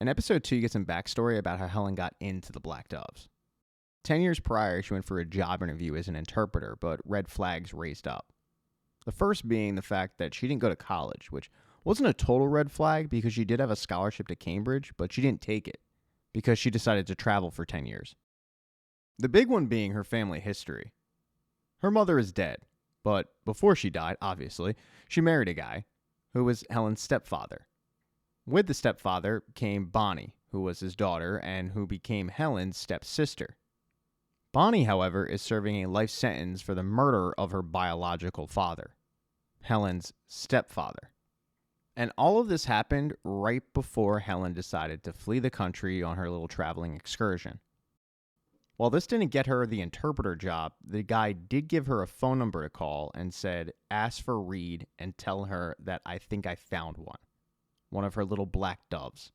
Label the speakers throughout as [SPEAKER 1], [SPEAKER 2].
[SPEAKER 1] In episode 2, you get some backstory about how Helen got into the Black Doves. 10 years prior, she went for a job interview as an interpreter, but red flags raised up. The first being the fact that she didn't go to college, which wasn't a total red flag because she did have a scholarship to Cambridge, but she didn't take it because she decided to travel for 10 years. The big one being her family history. Her mother is dead, but before she died, obviously, she married a guy who was Helen's stepfather. With the stepfather came Bonnie, who was his daughter and who became Helen's stepsister. Bonnie, however, is serving a life sentence for the murder of her biological father, Helen's stepfather. And all of this happened right before Helen decided to flee the country on her little traveling excursion. While this didn't get her the interpreter job, the guy did give her a phone number to call and said, ask for Reed and tell her that I think I found one of her little black doves.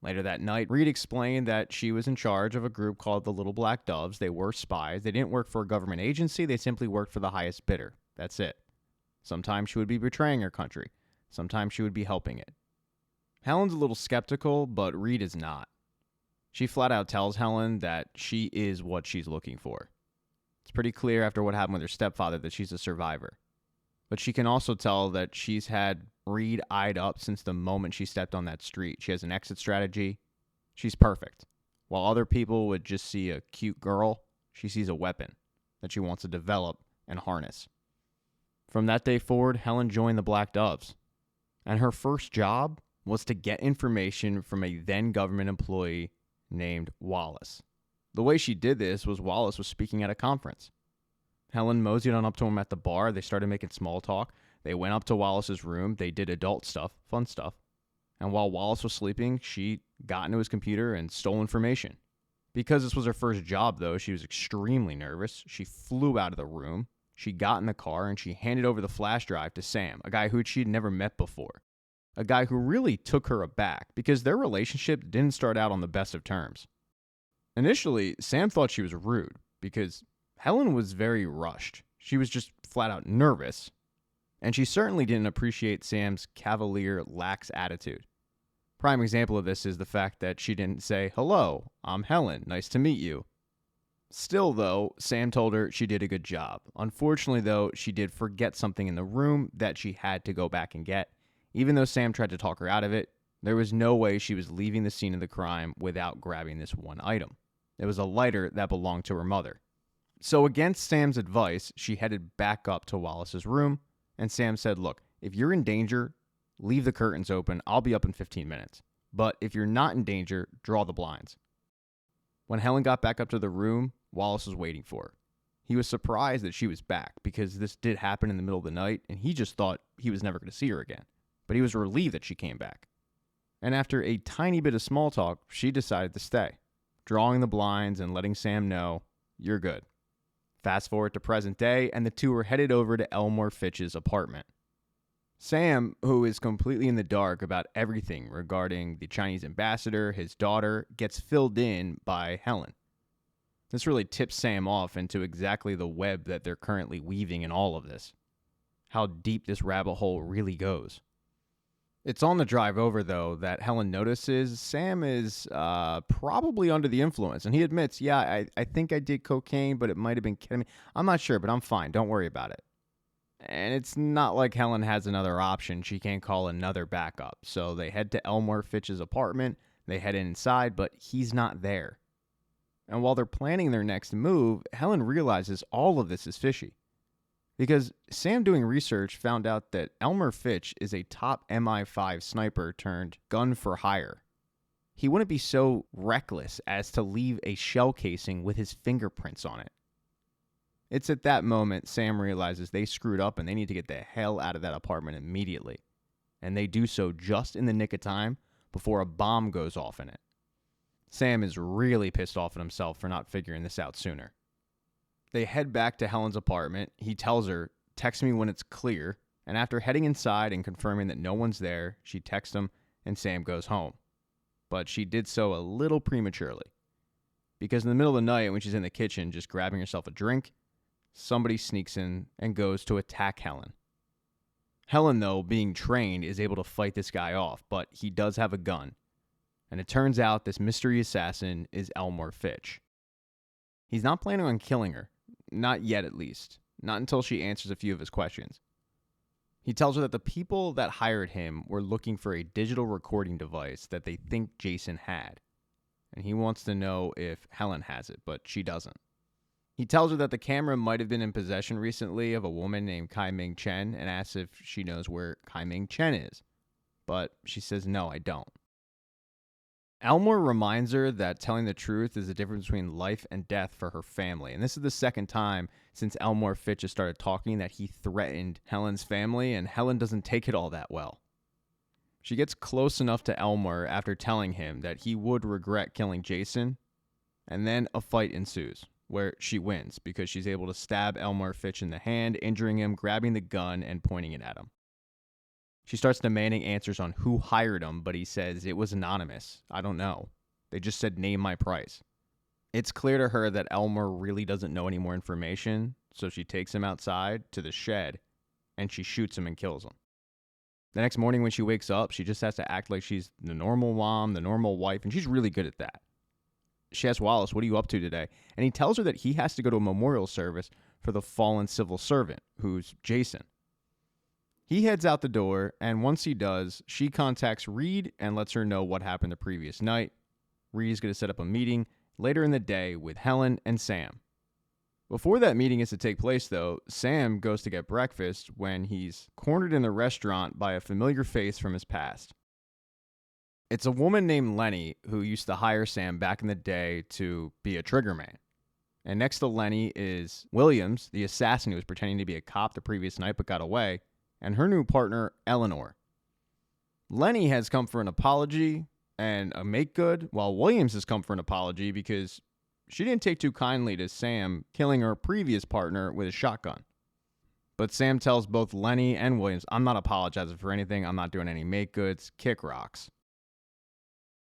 [SPEAKER 1] Later that night, Reed explained that she was in charge of a group called the Little Black Doves. They were spies. They didn't work for a government agency. They simply worked for the highest bidder. That's it. Sometimes she would be betraying her country. Sometimes she would be helping it. Helen's a little skeptical, but Reed is not. She flat out tells Helen that she is what she's looking for. It's pretty clear after what happened with her stepfather that she's a survivor. But she can also tell that she's had Reed eyed up since the moment she stepped on that street. She has an exit strategy. She's perfect. While other people would just see a cute girl, she sees a weapon that she wants to develop and harness. From that day forward, Helen joined the Black Doves. And her first job was to get information from a then government employee named Wallace. The way she did this was Wallace was speaking at a conference. Helen moseyed on up to him at the bar. They started making small talk. They went up to Wallace's room. They did adult stuff, fun stuff. And while Wallace was sleeping, she got into his computer and stole information. Because this was her first job, though, she was extremely nervous. She flew out of the room. She got in the car and she handed over the flash drive to Sam, a guy who she'd never met before. A guy who really took her aback because their relationship didn't start out on the best of terms. Initially, Sam thought she was rude because Helen was very rushed. She was just flat out nervous. And she certainly didn't appreciate Sam's cavalier, lax attitude. Prime example of this is the fact that she didn't say, hello, I'm Helen, nice to meet you. Still, though, Sam told her she did a good job. Unfortunately, though, she did forget something in the room that she had to go back and get. Even though Sam tried to talk her out of it, there was no way she was leaving the scene of the crime without grabbing this one item. It was a lighter that belonged to her mother. So against Sam's advice, she headed back up to Wallace's room, and Sam said, look, if you're in danger, leave the curtains open. I'll be up in 15 minutes. But if you're not in danger, draw the blinds. When Helen got back up to the room, Wallace was waiting for her. He was surprised that she was back because this did happen in the middle of the night, and he just thought he was never going to see her again. But he was relieved that she came back. And after a tiny bit of small talk, she decided to stay, drawing the blinds and letting Sam know, you're good. Fast forward to present day, and the two were headed over to Elmore Fitch's apartment. Sam, who is completely in the dark about everything regarding the Chinese ambassador, his daughter, gets filled in by Helen. This really tips Sam off into exactly the web that they're currently weaving in all of this. How deep this rabbit hole really goes. It's on the drive over, though, that Helen notices Sam is probably under the influence. And he admits, yeah, I think I did cocaine, but it might have been ketamine. I'm not sure, but I'm fine. Don't worry about it. And it's not like Helen has another option. She can't call another backup. So they head to Elmore Fitch's apartment. They head inside, but he's not there. And while they're planning their next move, Helen realizes all of this is fishy. Because Sam, doing research, found out that Elmer Fitch is a top MI5 sniper turned gun for hire. He wouldn't be so reckless as to leave a shell casing with his fingerprints on it. It's at that moment Sam realizes they screwed up and they need to get the hell out of that apartment immediately. And they do so just in the nick of time before a bomb goes off in it. Sam is really pissed off at himself for not figuring this out sooner. They head back to Helen's apartment. He tells her, text me when it's clear. And after heading inside and confirming that no one's there, she texts him and Sam goes home. But she did so a little prematurely. Because in the middle of the night when she's in the kitchen just grabbing herself a drink, somebody sneaks in and goes to attack Helen. Helen, though, being trained, is able to fight this guy off, but he does have a gun. And it turns out this mystery assassin is Elmore Fitch. He's not planning on killing her. Not yet, at least. Not until she answers a few of his questions. He tells her that the people that hired him were looking for a digital recording device that they think Jason had. And he wants to know if Helen has it, but she doesn't. He tells her that the camera might have been in possession recently of a woman named Kai-Ming Chen and asks if she knows where Kai-Ming Chen is. But she says, no, I don't. Elmore reminds her that telling the truth is the difference between life and death for her family. And this is the second time since Elmore Fitch has started talking that he threatened Helen's family, and Helen doesn't take it all that well. She gets close enough to Elmore after telling him that he would regret killing Jason, and then a fight ensues, where she wins because she's able to stab Elmore Fitch in the hand, injuring him, grabbing the gun, and pointing it at him. She starts demanding answers on who hired him, but he says it was anonymous. I don't know. They just said name my price. It's clear to her that Elmore really doesn't know any more information, so she takes him outside to the shed, and she shoots him and kills him. The next morning when she wakes up, she just has to act like she's the normal mom, the normal wife, and she's really good at that. She asks Wallace, what are you up to today? And he tells her that he has to go to a memorial service for the fallen civil servant, who's Jason. He heads out the door, and once he does, she contacts Reed and lets her know what happened the previous night. Reed's going to set up a meeting later in the day with Helen and Sam. Before that meeting is to take place, though, Sam goes to get breakfast when he's cornered in the restaurant by a familiar face from his past. It's a woman named Lenny who used to hire Sam back in the day to be a trigger man. And next to Lenny is Williams, the assassin who was pretending to be a cop the previous night but got away, and her new partner, Eleanor. Lenny has come for an apology and a make good, while Williams has come for an apology because she didn't take too kindly to Sam killing her previous partner with a shotgun. But Sam tells both Lenny and Williams, I'm not apologizing for anything, I'm not doing any make goods, kick rocks.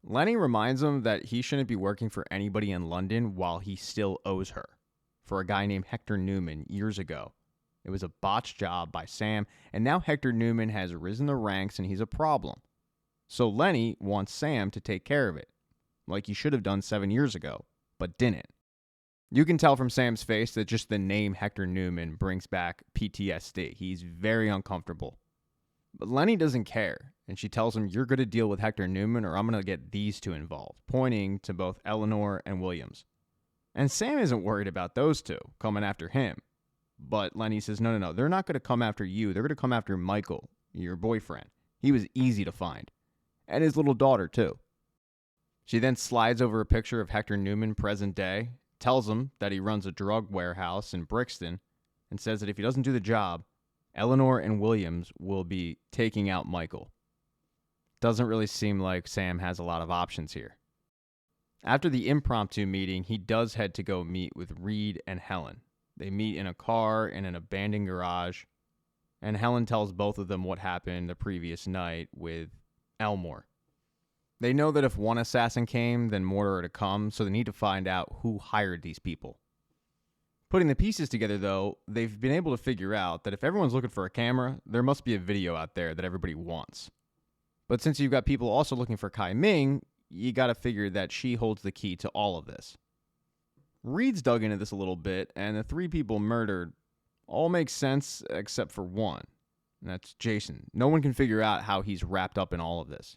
[SPEAKER 1] Lenny reminds him that he shouldn't be working for anybody in London while he still owes her, for a guy named Hector Newman years ago. It was a botched job by Sam, and now Hector Newman has risen the ranks and he's a problem. So Lenny wants Sam to take care of it, like he should have done 7 years ago, but didn't. You can tell from Sam's face that just the name Hector Newman brings back PTSD. He's very uncomfortable. But Lenny doesn't care, and she tells him, you're going to deal with Hector Newman or I'm going to get these two involved, pointing to both Eleanor and Williams. And Sam isn't worried about those two coming after him. But Lenny says, no, they're not going to come after you. They're going to come after Michael, your boyfriend. He was easy to find. And his little daughter, too. She then slides over a picture of Hector Newman present day, tells him that he runs a drug warehouse in Brixton, and says that if he doesn't do the job, Eleanor and Williams will be taking out Michael. Doesn't really seem like Sam has a lot of options here. After the impromptu meeting, he does head to go meet with Reed and Helen. They meet in a car in an abandoned garage, and Helen tells both of them what happened the previous night with Elmore. They know that if one assassin came, then more are to come, so they need to find out who hired these people. Putting the pieces together, though, they've been able to figure out that if everyone's looking for a camera, there must be a video out there that everybody wants. But since you've got people also looking for Kai-Ming, you gotta figure that she holds the key to all of this. Reed's dug into this a little bit, and the three people murdered all make sense except for one. And that's Jason. No one can figure out how he's wrapped up in all of this.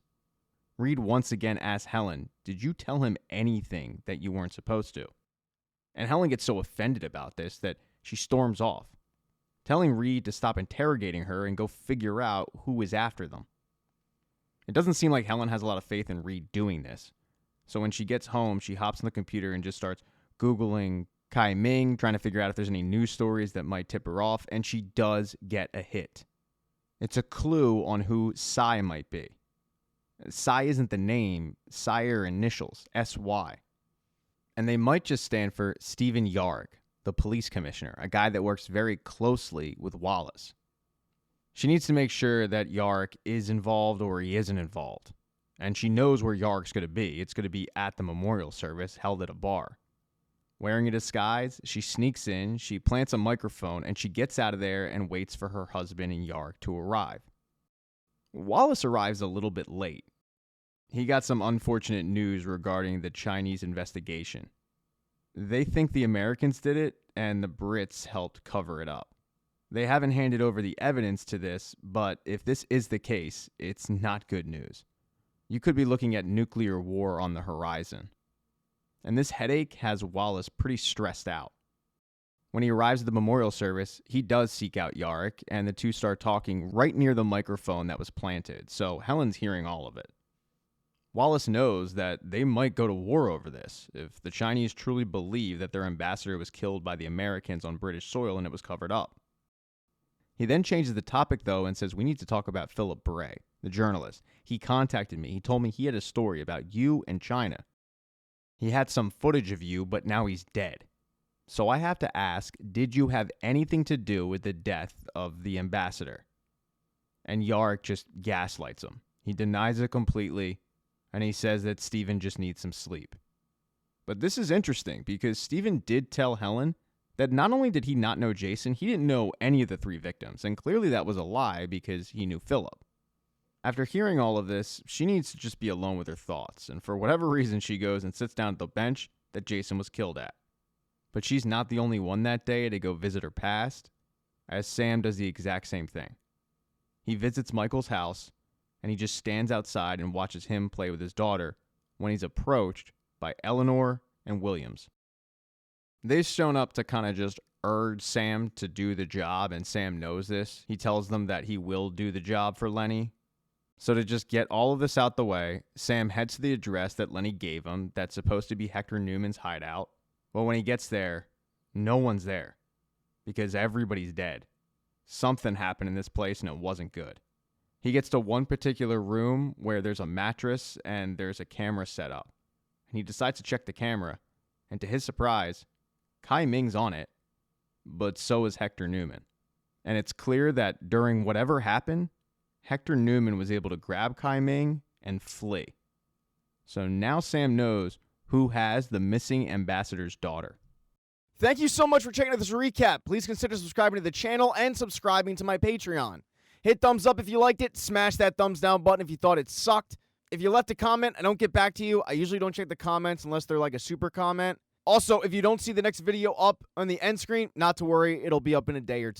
[SPEAKER 1] Reed once again asks Helen, did you tell him anything that you weren't supposed to? And Helen gets so offended about this that she storms off, telling Reed to stop interrogating her and go figure out who is after them. It doesn't seem like Helen has a lot of faith in Reed doing this. So when she gets home, she hops on the computer and just starts Googling Kai-Ming, trying to figure out if there's any news stories that might tip her off, and she does get a hit. It's a clue on who Sy might be. Sy isn't the name, Sy are initials, S-Y. And they might just stand for Stephen Yarg, the police commissioner, a guy that works very closely with Wallace. She needs to make sure that Yarg is involved or he isn't involved. And she knows where Yarg's going to be. It's going to be at the memorial service held at a bar. Wearing a disguise, she sneaks in, she plants a microphone, and she gets out of there and waits for her husband and Yarg to arrive. Wallace arrives a little bit late. he got some unfortunate news regarding the Chinese investigation. They think the Americans did it, and the Brits helped cover it up. They haven't handed over the evidence to this, but if this is the case, it's not good news. You could be looking at nuclear war on the horizon. And this headache has Wallace pretty stressed out. When he arrives at the memorial service, he does seek out Yarick, and the two start talking right near the microphone that was planted, so Helen's hearing all of it. Wallace knows that they might go to war over this if the Chinese truly believe that their ambassador was killed by the Americans on British soil and it was covered up. He then changes the topic, though, and says, we need to talk about Philip Bray, the journalist. He contacted me. He told me he had a story about you and China. He had some footage of you, but now he's dead. So I have to ask, did you have anything to do with the death of the ambassador? And Yarick just gaslights him. He denies it completely, and he says that Stephen just needs some sleep. But this is interesting because Stephen did tell Helen that not only did he not know Jason, he didn't know any of the three victims, and clearly that was a lie because he knew Philip. After hearing all of this, she needs to just be alone with her thoughts, and for whatever reason she goes and sits down at the bench that Jason was killed at. But she's not the only one that day to go visit her past, as Sam does the exact same thing. He visits Michael's house, and he just stands outside and watches him play with his daughter when he's approached by Eleanor and Williams. They've shown up to kind of just urge Sam to do the job, and Sam knows this. He tells them that he will do the job for Lenny. So to just get all of this out the way, Sam heads to the address that Lenny gave him that's supposed to be Hector Newman's hideout. Well, when he gets there, no one's there because everybody's dead. Something happened in this place and it wasn't good. He gets to one particular room where there's a mattress and there's a camera set up. And he decides to check the camera, and to his surprise, Kai Ming's on it, but so is Hector Newman. And it's clear that during whatever happened, Hector Newman was able to grab Kai Ming and flee. So now Sam knows who has the missing ambassador's daughter.
[SPEAKER 2] Thank you so much for checking out this recap. Please consider subscribing to the channel and subscribing to my Patreon. Hit thumbs up if you liked it. Smash that thumbs down button if you thought it sucked. If you left a comment, I don't get back to you. I usually don't check the comments unless they're like a super comment. Also, if you don't see the next video up on the end screen, not to worry, it'll be up in a day or two.